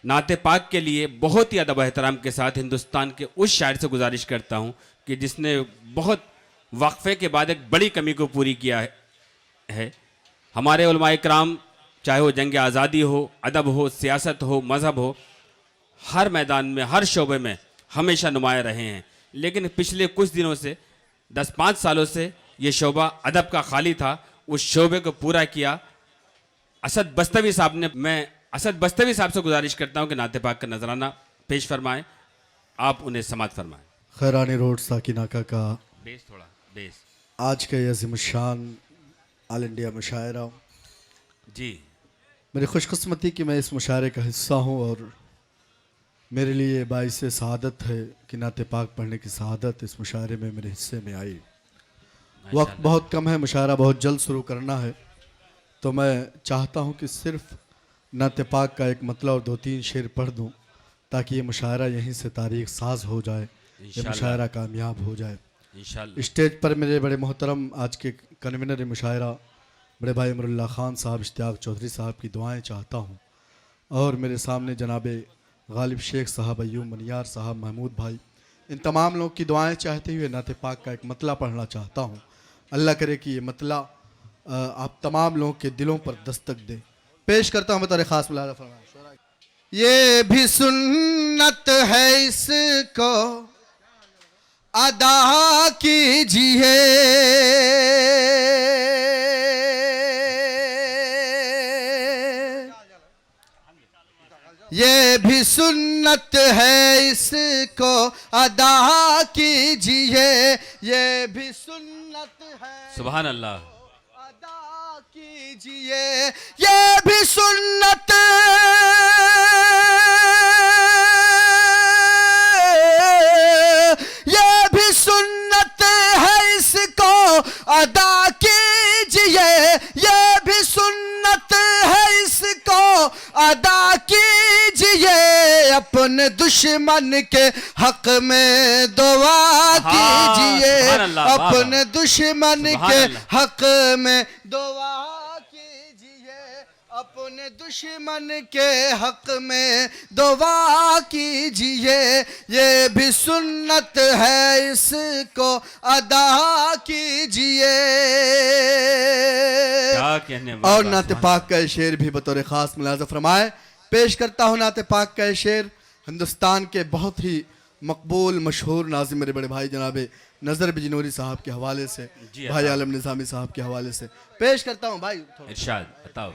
नाते पाक के लिए बहुत ही अदब एहतराम के साथ हिंदुस्तान के उस शायर से गुजारिश करता हूँ कि जिसने बहुत वक्फे के बाद एक बड़ी कमी को पूरी किया है। हमारे उलमाए कराम, चाहे वो जंग आज़ादी हो, अदब हो, सियासत हो, मज़हब हो, हर मैदान में, हर शोबे में हमेशा नुमाया रहे हैं। लेकिन पिछले कुछ दिनों से 10-5 सालों से ये शोबा अदब का खाली था। उस शोबे को पूरा किया असद बस्तवी साहब ने। मैं असद बस्तवी साहब से गुजारिश करता हूं कि नाते पाक का नजराना पेश फरमाएं, आप उन्हें समात फरमाएं। खैरानी रोड साकिनाका का बेस थोड़ा बेस। आज के अज़ीम शान ऑल इंडिया मुशायरा, जी मेरी खुशकिस्मती कि मैं इस मुशायरे का हिस्सा हूँ और मेरे लिए बाइस सआदत है कि नाते पाक पढ़ने की सआदत इस मुशायरे में मेरे हिस्से में आई। वक्त बहुत कम है, मुशायरा बहुत जल्द शुरू करना है, तो मैं चाहता हूँ कि सिर्फ नाते पाक का एक मतलब और 2-3 शेर पढ़ दूँ ताकि ये मुशायरा यहीं से तारीख साज हो जाए, ये मुशायरा कामयाब हो जाए इंशाअल्लाह। स्टेज पर मेरे बड़े मोहतरम आज के कन्वीनर मुशायरा बड़े भाई अमरुल्लाह खान साहब, इश्तियाक चौधरी साहब की दुआएं चाहता हूँ, और मेरे सामने जनाबे गालिब शेख साहब, अयूब मनियार साहब, महमूद भाई, इन तमाम लोग की दुआएं चाहते हुए नाते पाक का एक मतला पढ़ना चाहता हूँ। अल्लाह करे कि ये मतला आप तमाम लोगों के दिलों पर दस्तक दे। पेश करता हूँ बतौर खास मुलाज़ा फरमाएं। ये भी सुन्नत है, इसको अदा कीजिए, ये भी सुन्नत है, इसको अदा कीजिए, ये भी सुन्नत है, सुभान अल्लाह, अदा कीजिए, ये भी सुन्नत, ये भी सुन्नत है, इसको अदा कीजिए, ये भी सुन्नत है, इसको अदा कीजिए, अपने दुश्मन के हक में दुआ कीजिए, अपने दुश्मन के हक में दुआ कीजिए, अपने दुश्मन के हक में दुआ कीजिए, ये भी सुन्नत है, इसको अदा कीजिए। और नाते पाक का शेर भी बतौर खास मुलाज़ा फरमाए। पेश करता हूँ नाते पाक का शेर हिंदुस्तान के बहुत ही मकबूल मशहूर नाज़िम मेरे बड़े भाई जनाबे नज़र बिजनूरी साहब के हवाले से, भाई आलम निज़ामी साहब के हवाले से पेश करता हूँ। भाई इरशाद बताओ।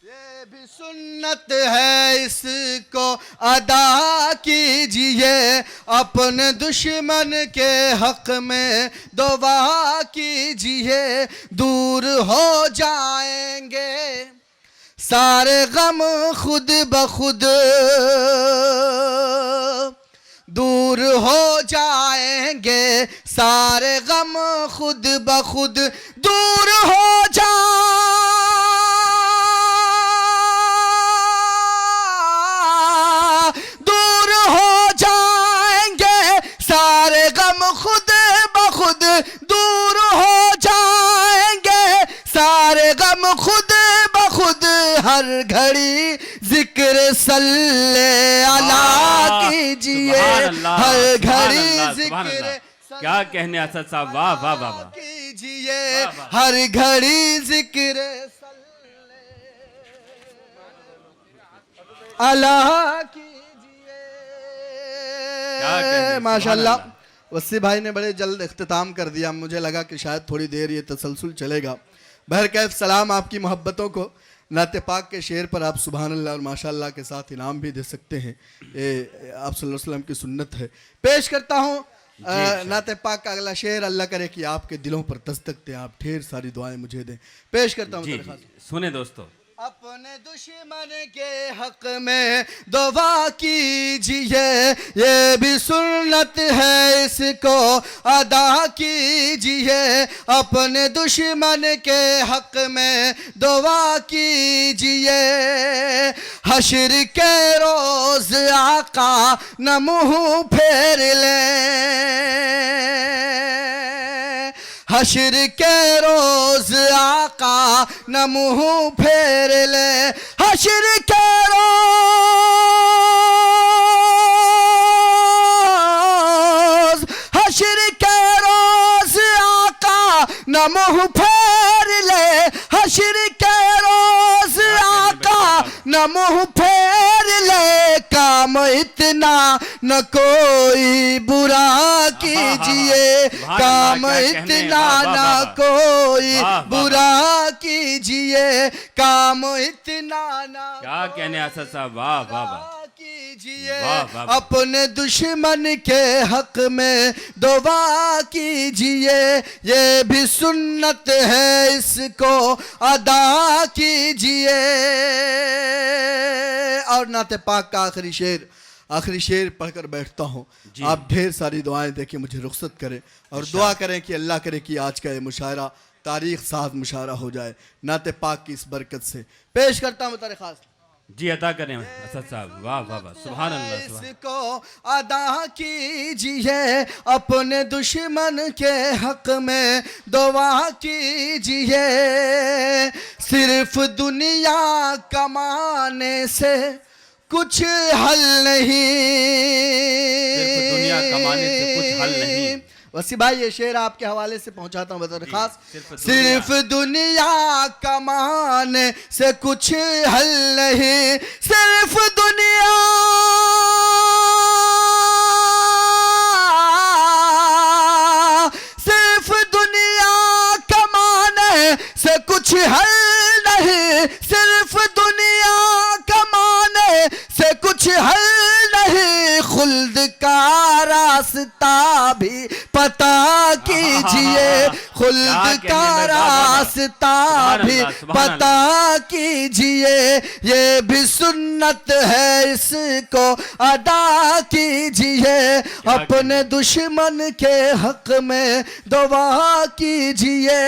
ये भी सुन्नत है, इसको अदा कीजिए, अपने दुश्मन के हक में दुआ कीजिए, दूर हो जाएंगे सारे गम खुद ब खुद, दूर हो जाएंगे सारे गम खुद ब खुद, दूर हो जा, दूर हो जाएंगे सारे गम खुद ब खुद, दूर हो जाएंगे सारे गम खुद ब खुद, हर घड़ी जिक्र सल्ले अला कीजिए, हर घड़ी जिक्र, क्या कहने असद साहब, वाह वाह वाह कीजिए, हर घड़ी जिक्र सल्ले अला कीजिए। माशाल्लाह, वसी भाई ने बड़े जल्द इख्तिताम कर दिया, मुझे लगा कि शायद थोड़ी देर ये तसलसल चलेगा। बहरकैफ सलाम आपकी मोहब्बतों को। नाते पाक के शेर पर आप सुभान अल्लाह और माशाअल्लाह के साथ इनाम भी दे सकते हैं, ये आप सल्लल्लाहु अलैहि वसल्लम की सुन्नत है। पेश करता हूँ नाते पाक का अगला शेर। अल्लाह करे कि आपके दिलों पर दस्तक दें, आप ढेर सारी दुआएं मुझे दें। पेश करता हूँ। सुने दोस्तों। अपने दुश्मन के हक में दुआ कीजिए, ये भी सुन्नत है, इसको अदा कीजिए, अपने दुश्मन के हक में दुआ कीजिए, हश्र के रोज आका न मुँह फेर ले, हश्र के रोज आका न मुंह फेर ले, हश्र के रोज, हश्र के रोज आका न मुंह फेर ले, हश्र के रोज आका न मुंह फेर ले, काम इतना न कोई बुरा कीजिए, काम इतना न कोई बुरा कीजिए, काम इतना न क्या कहने असद साहब, वाह वाह वाह कीजिए, वाह, वाह, वाह। अपने दुश्मन के हक में दुआ कीजिए, ये भी सुन्नत है इसको अदा कीजिए। और नाते पाक का आखिरी शेर पढ़कर बैठता हूँ। आप ढेर सारी दुआएं देके मुझे रुखसत करें और दुआ करें कि अल्लाह करे कि आज का ये मुशायरा तारीख साथ मुशायरा हो जाए नाते पाक की इस बरकत से। पेश करता हूँ तारीख खास। जी अदा करें असद साहब, वाह वाह वाह, सुभान अल्लाह, सुभान। इसको अदा कीजिए, अपने दुश्मन के हक में दुआ कीजिए, सिर्फ दुनिया कमाने से कुछ हल नहीं, सिर्फ दुनिया कमाने से कुछ हल नहीं। वसी भाई ये शेर आपके हवाले से पहुंचाता हूं बतौर खास। सिर्फ दुनिया कमाने से कुछ हल नहीं, सिर्फ दुनिया, सिर्फ दुनिया कमाने से कुछ हल नहीं, सिर्फ दुनिया कमाने से कुछ हल नहीं, खुल्द का रास्ता भी पता कीजिए, खुल्द का रास्ता भी पता कीजिए, ये भी सुन्नत है इसको अदा कीजिए, अपने दुश्मन के हक में दुआ कीजिए,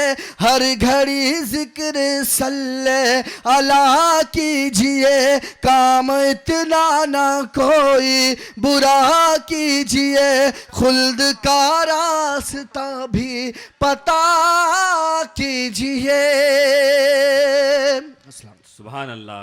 हर घड़ी जिक्र सल्ले अला कीजिए, काम इतना ना कोई बुरा कीजिए, खुल्द का रास्ता भी पता कीजिए। सुभान अल्लाह।